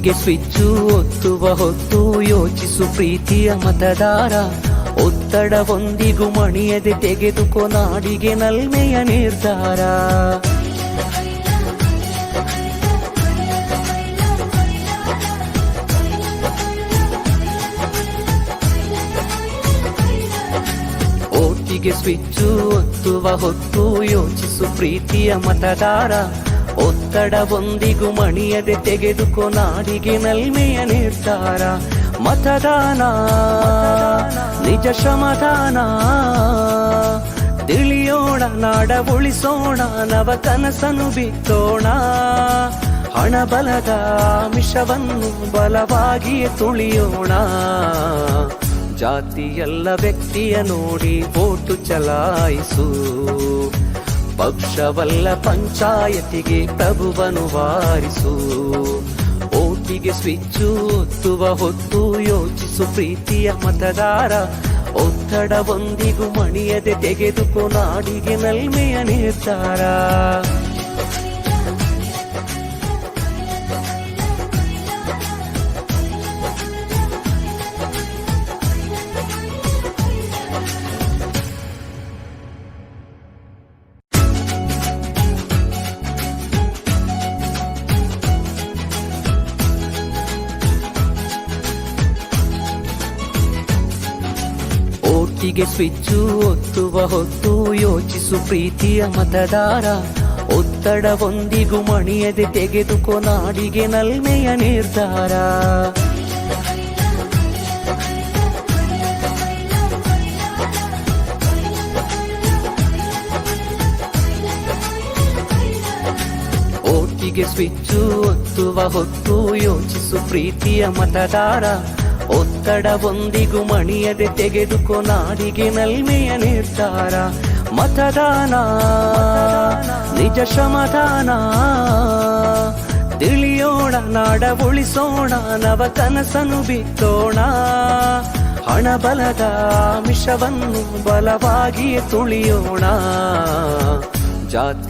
ಓಟಿಗೆ switch ಒತ್ತುವ ಹೊತ್ತು ಯೋಚಿಸು ಪ್ರೀತಿಯ ಮತದಾರ. ಒತ್ತಡವೊಂದಿಗೂ ಮಣಿಯದೆ ತೆಗೆದುಕೋ ನಾಡಿಗೆ ನಲ್ಮೆಯ ನಿರ್ಧಾರ. ಓಟಿಗೆ ಸ್ವಿಚ್ಚು ಒತ್ತುವ ಹೊತ್ತು ಯೋಚಿಸು ಪ್ರೀತಿಯ ಮತದಾರ. ಒತ್ತಡವೊಂದಿಗೂ ಮಣಿಯದೆ ತೆಗೆದುಕೋ ನಾಡಿಗೆ ನಲ್ಮೆಯ ನಿರ್ಧಾರ. ಮತದಾನ ನಿಜ ಶ್ರಮದಾನ, ತಿಳಿಯೋಣ ನಾಡ ಉಳಿಸೋಣ, ನವ ಕನಸನ್ನು ಬಿತ್ತೋಣ. ಹಣಬಲದ ಮಿಷವನ್ನು ಬಲವಾಗಿಯೇ ತುಳಿಯೋಣ. ಜಾತಿಯಲ್ಲ ವ್ಯಕ್ತಿಯ ನೋಡಿ ವೋಟು ಚಲಾಯಿಸು. ಪಕ್ಷವಲ್ಲ ಪಂಚಾಯತಿಗೆ ಪ್ರಭುವನು ವಾರಿಸು. ಓಟಿಗೆ ಸ್ವಿಚ್ಚು ಒತ್ತುವ ಹೊತ್ತು ಯೋಚಿಸು ಪ್ರೀತಿಯ ಮತದಾರ. ಒತ್ತಡವೊಂದಿಗೂ ಮಣಿಯದೆ ತೆಗೆದುಕೋ ನಾಡಿಗೆ ನಲ್ಮೆಯ ನಿರ್ಧಾರ. ಓಟಿಗೆ ಸ್ವಿಚ್ಚು ಒತ್ತುವ ಹೊತ್ತು ಯೋಚಿಸು ಪ್ರೀತಿಯ ಮತದಾರ. ಒತ್ತಡವೊಂದಿಗೂ ಮಣಿಯದೆ ತೆಗೆದುಕೋ ನಾಡಿಗೆ ನಲ್ಮೆಯ ನಿರ್ಧಾರ. ಓಟಿಗೆ ಸ್ವಿಚ್ಚು ಒತ್ತುವ ಹೊತ್ತು ಯೋಚಿಸು ಪ್ರೀತಿಯ ಮತದಾರ. ಒತ್ತಡವೊಂದಿಗೂ ಮಣಿಯದೆ ತೆಗೆದುಕೋ ನಾಡಿಗೆ ನಲ್ಮೆಯ ನಿರ್ಧಾರ. ಮತದಾನ ನಿಜ ಶ್ರಮದಾನ, ತಿಳಿಯೋಣ ನಾಡ ಉಳಿಸೋಣ, ನವ ಕನಸನ್ನು ಬಿತ್ತೋಣ. ಹಣಬಲದ ಮಿಷವನ್ನು ಬಲವಾಗಿಯೇ ತುಳಿಯೋಣ. ಜಾತಿ